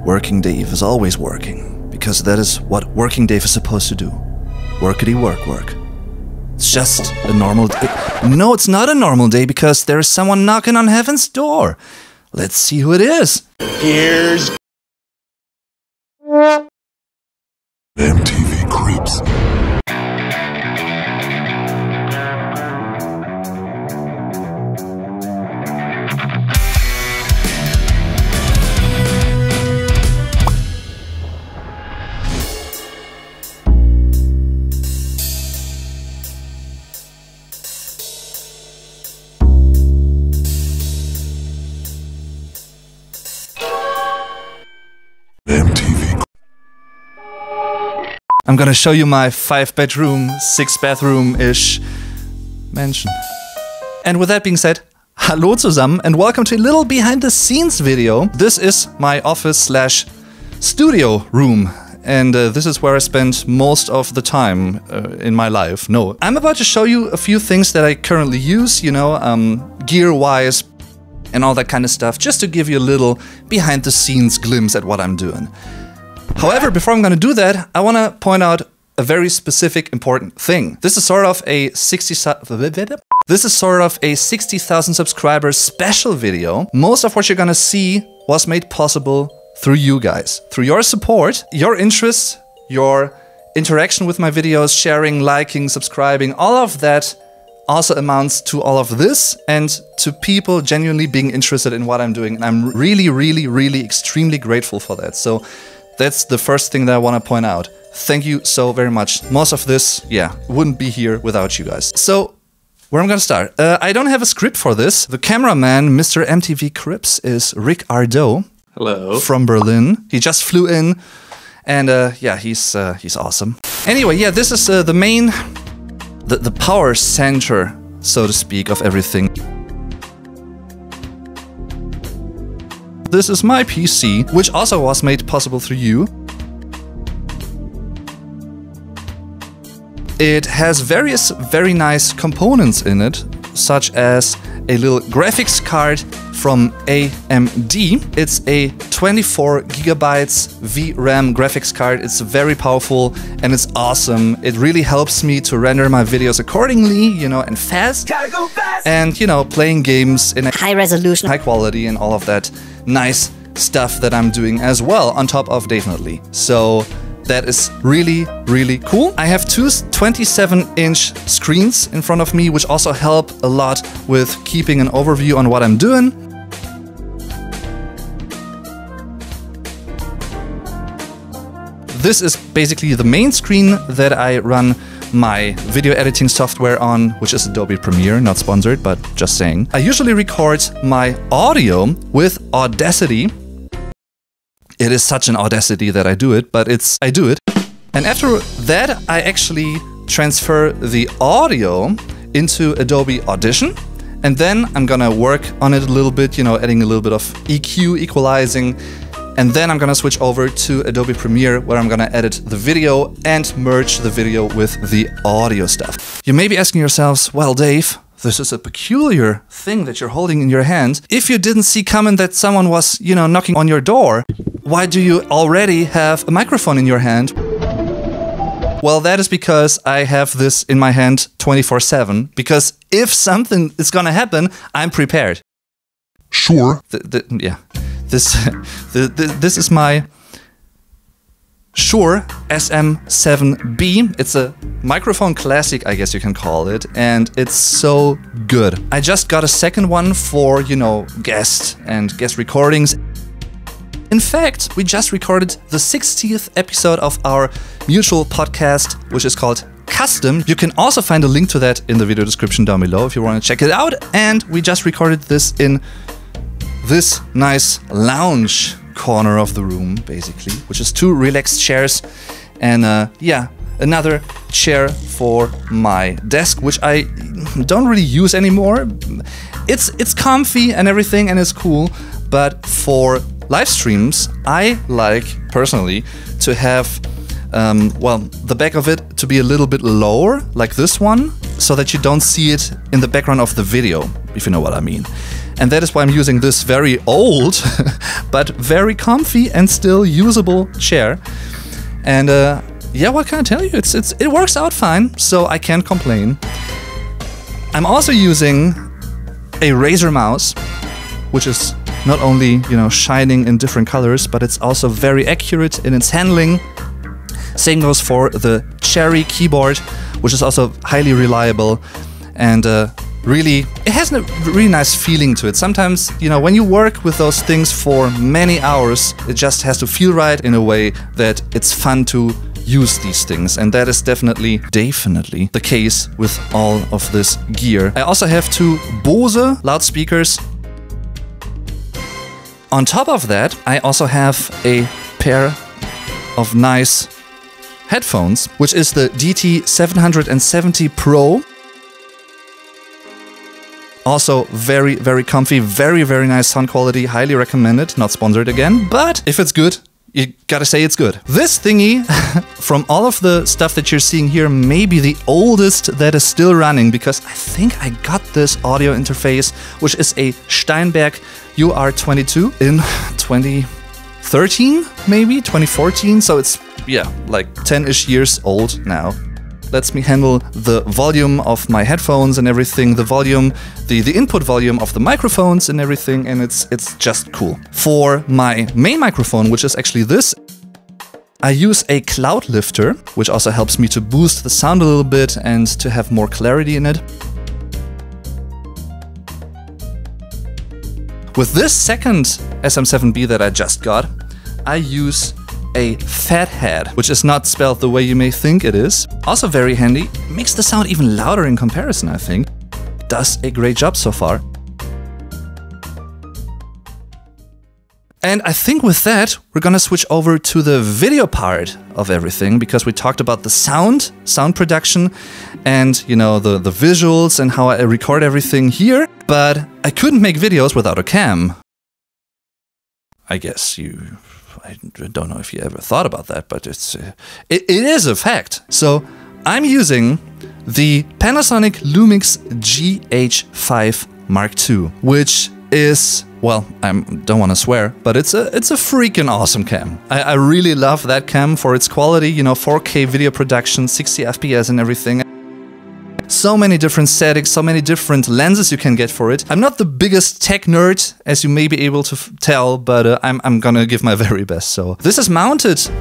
Working Dave is always working, because that is what Working Dave is supposed to do. Workity work. It's just a normal day. No, it's not a normal day, because there is someone knocking on heaven's door. Let's see who it is. Here's MTV Creeps. MTV. I'm gonna show you my 5-bedroom, 6-bathroom-ish mansion. And with that being said, hallo zusammen and welcome to a little behind-the-scenes video. This is my office/studio room. And this is where I spend most of the time in my life. No, I'm about to show you a few things that I currently use, you know, gear-wise and all that kind of stuff, just to give you a little behind-the-scenes glimpse at what I'm doing. However, before I'm gonna do that, I wanna point out a very specific, important thing. This is sort of a 60,000 subscribers special video. Most of what you're gonna see was made possible through you guys. Through your support, your interest, your interaction with my videos, sharing, liking, subscribing, all of that also amounts to all of this and to people genuinely being interested in what I'm doing. And I'm really extremely grateful for that. So that's the first thing that I want to point out. Thank you so very much. Most of this, yeah, wouldn't be here without you guys. So where I'm gonna start. I don't have a script for this. The cameraman, Mr. MTV Crips, is Rick Ardo. Hello. From Berlin. He just flew in and yeah, he's awesome. Anyway, yeah, this is the main, the power center, so to speak, of everything. This is my PC, which also was made possible through you. It has various very nice components in it, such as a little graphics card from AMD. It's a 24 gigabytes VRAM graphics card. It's very powerful and it's awesome. It really helps me to render my videos accordingly, you know, and fast. Gotta go fast! And, you know, playing games in a high resolution, high quality and all of that nice stuff that I'm doing as well, on top of Daveinitely. So that is really cool. I have two 27-inch screens in front of me, which also help a lot with keeping an overview on what I'm doing. This is basically the main screen that I run my video editing software on, which is Adobe Premiere, not sponsored, but just saying. I usually record my audio with Audacity. It is such an audacity that I do it, but I do it. And after that, I actually transfer the audio into Adobe Audition. And then I'm gonna work on it a little bit, you know, adding a little bit of EQ, equalizing. And then I'm gonna switch over to Adobe Premiere, where I'm gonna edit the video and merge the video with the audio stuff. You may be asking yourselves, well, Dave, this is a peculiar thing that you're holding in your hand. If you didn't see coming that someone was, you know, knocking on your door, why do you already have a microphone in your hand? Well, that is because I have this in my hand 24/7, because if something is gonna happen, I'm prepared. Shure. Yeah. This is my Shure SM7B. It's a microphone classic, I guess you can call it, and it's so good. I just got a second one for, you know, guest recordings. In fact, we just recorded the 60th episode of our mutual podcast, which is called Custom. You can also find a link to that in the video description down below if you want to check it out. And we just recorded this in this nice lounge corner of the room, basically, which is 2 relaxed chairs and yeah, another chair for my desk, which I don't really use anymore. It's comfy and everything and it's cool, but for live streams, I like personally to have well, the back of it to be a little bit lower, like this one, so that you don't see it in the background of the video, if you know what I mean. And that is why I'm using this very old, but very comfy and still usable chair. And yeah, what can I tell you? It works out fine, so I can't complain. I'm also using a Razer mouse, which is not only, you know, shining in different colors, but it's also very accurate in its handling. Same goes for the Cherry keyboard, which is also highly reliable, and really, it has a really nice feeling to it. Sometimes, you know, when you work with those things for many hours, it just has to feel right in a way that it's fun to use these things, and that is definitely the case with all of this gear. I also have two Bose loudspeakers. On top of that, I also have a pair of nice headphones, which is the DT770 Pro. Also very, very comfy, very, very nice sound quality, highly recommended, not sponsored again, but if it's good, you gotta say it's good. This thingy, from all of the stuff that you're seeing here, may be the oldest that is still running, because I think I got this audio interface, which is a Steinberg UR22 in 2013, maybe 2014, so it's, yeah, like 10-ish years old now. Lets me handle the volume of my headphones and everything, the volume, the input volume of the microphones and everything, and it's just cool. For my main microphone, which is actually this, I use a Cloudlifter, which also helps me to boost the sound a little bit and to have more clarity in it. With this second SM7B that I just got, I use a Fethead, which is not spelled the way you may think it is. Also very handy, makes the sound even louder in comparison, I think. Does a great job so far. And I think with that, we're gonna switch over to the video part of everything, because we talked about the sound production, and, you know, the visuals and how I record everything here, but I couldn't make videos without a cam. I guess I don't know if you ever thought about that, but it is a fact. So I'm using the Panasonic Lumix GH5 Mark II, which is, well, I don't want to swear, but it's a freaking awesome cam. I really love that cam for its quality, you know, 4K video production, 60 FPS and everything. So many different settings, so many different lenses you can get for it. I'm not the biggest tech nerd, as you may be able to tell, but I'm gonna give my very best. So this is mounted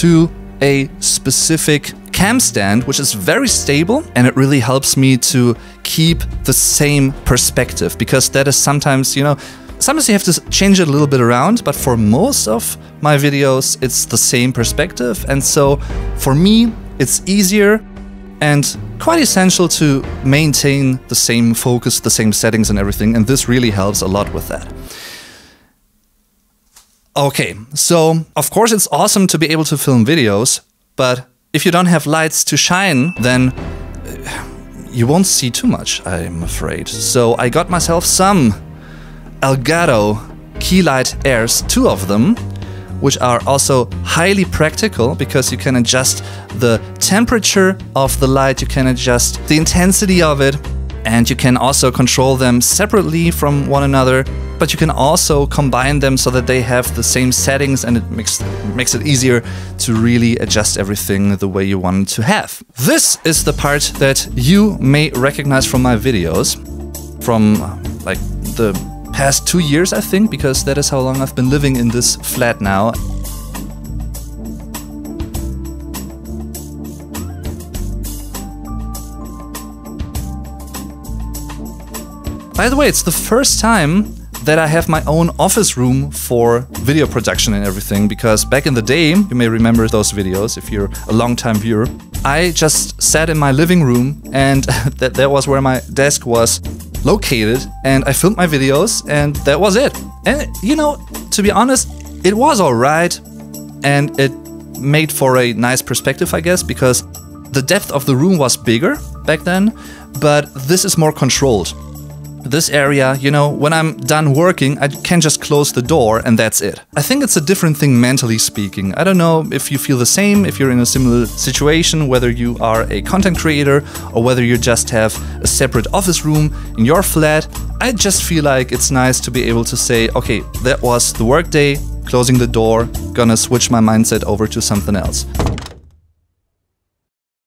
to a specific cam stand, which is very stable, and it really helps me to keep the same perspective, because that is sometimes, you know, sometimes you have to change it a little bit around, but for most of my videos, it's the same perspective. And so for me, it's easier and quite essential to maintain the same focus, the same settings and everything, and this really helps a lot with that. Okay, so of course it's awesome to be able to film videos, but if you don't have lights to shine, then you won't see too much, I'm afraid. So I got myself some Elgato key light airs, 2 of them, which are also highly practical, because you can adjust the temperature of the light, you can adjust the intensity of it, and you can also control them separately from one another, but you can also combine them so that they have the same settings, and it makes it easier to really adjust everything the way you want it to have. This is the part that you may recognize from my videos, from like the past 2 years, I think, because that is how long I've been living in this flat now. By the way, it's the first time that I have my own office room for video production and everything, because back in the day, you may remember those videos if you're a long-time viewer, I just sat in my living room, and that was where my desk was located, and I filmed my videos, and that was it. And, you know, to be honest, it was alright, and it made for a nice perspective, I guess, because the depth of the room was bigger back then, but this is more controlled. this area, you know, when I'm done working, I can just close the door and that's it. I think it's a different thing mentally speaking. I don't know if you feel the same, if you're in a similar situation, whether you are a content creator or whether you just have a separate office room in your flat. I just feel like it's nice to be able to say, okay, that was the work day, closing the door, gonna switch my mindset over to something else.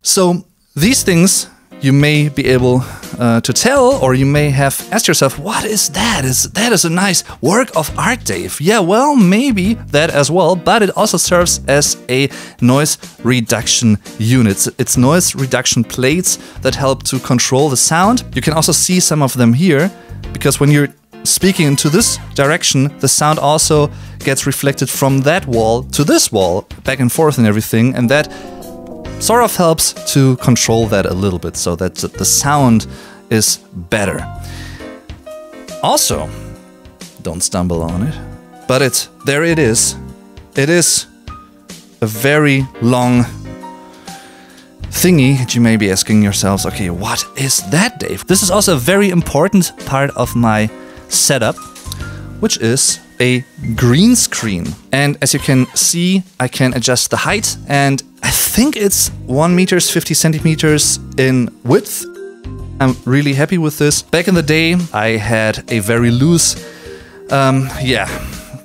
So these things you may be able to tell, or you may have asked yourself, what is that? That is a nice work of art, Dave. Yeah, well, maybe that as well, but it also serves as a noise reduction unit. It's noise reduction plates that help to control the sound. You can also see some of them here, because when you're speaking into this direction, the sound also gets reflected from that wall to this wall, back and forth and everything, and that sort of helps to control that a little bit so that the sound is better. Also, don't stumble on it, but there it is. It is a very long thingy that you may be asking yourselves, okay, what is that, Dave? This is also a very important part of my setup, which is a green screen. And as you can see, I can adjust the height, and I think it's 1 meter 50 centimeters in width. I'm really happy with this. Back in the day, I had a very loose,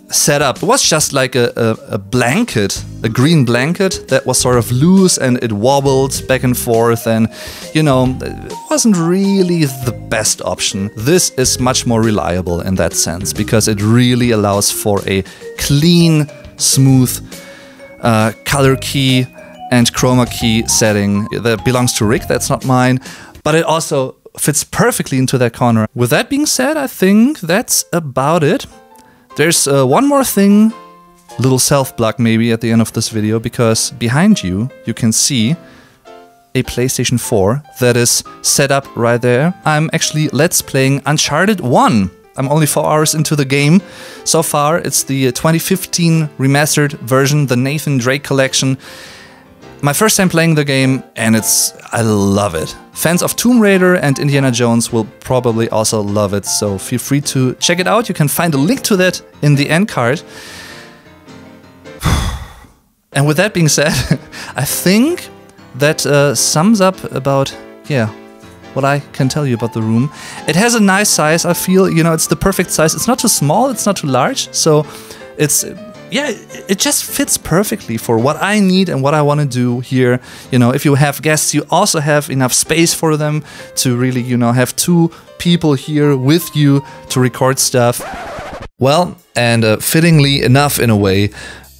setup. It was just like a blanket, a green blanket that was sort of loose and it wobbled back and forth, and you know, it wasn't really the best option. This is much more reliable in that sense because it really allows for a clean, smooth color key and chroma key setting that belongs to Rick. That's not mine, but it also fits perfectly into that corner. With that being said, I think that's about it. There's one more thing, little self-plug maybe at the end of this video, because behind you, you can see a PlayStation 4 that is set up right there. I'm actually Let's Playing Uncharted 1. I'm only 4 hours into the game. So far, it's the 2015 remastered version, the Nathan Drake collection. My first time playing the game, and I love it. Fans of Tomb Raider and Indiana Jones will probably also love it, so feel free to check it out. You can find a link to that in the end card. And with that being said, I think that sums up about, yeah, what I can tell you about the room. It has a nice size, I feel, you know, it's the perfect size. It's not too small, it's not too large, so it's... yeah, it just fits perfectly for what I need and what I want to do here. You know, if you have guests, you also have enough space for them to really, you know, have 2 people here with you to record stuff. Well, and fittingly enough in a way,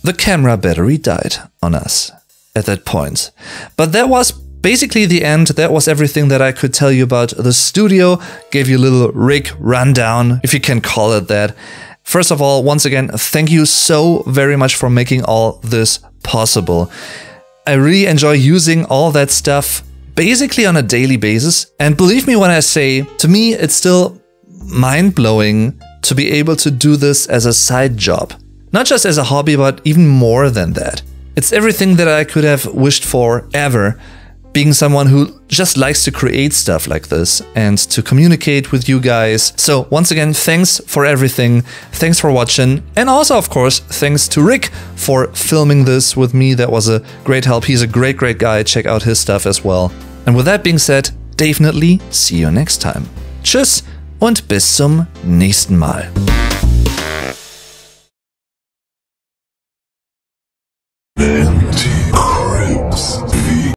the camera battery died on us at that point. But that was basically the end. That was everything that I could tell you about the studio. Gave you a little rig rundown, if you can call it that. First of all, once again, thank you so very much for making all this possible. I really enjoy using all that stuff basically on a daily basis. And believe me when I say, to me, it's still mind-blowing to be able to do this as a side job. Not just as a hobby, but even more than that. It's everything that I could have wished for ever, being someone who just likes to create stuff like this and to communicate with you guys. So once again, thanks for everything. Thanks for watching. And also, of course, thanks to Rick for filming this with me. That was a great help. He's a great, great guy. Check out his stuff as well. And with that being said, Daveinitely, see you next time. Tschüss und bis zum nächsten Mal.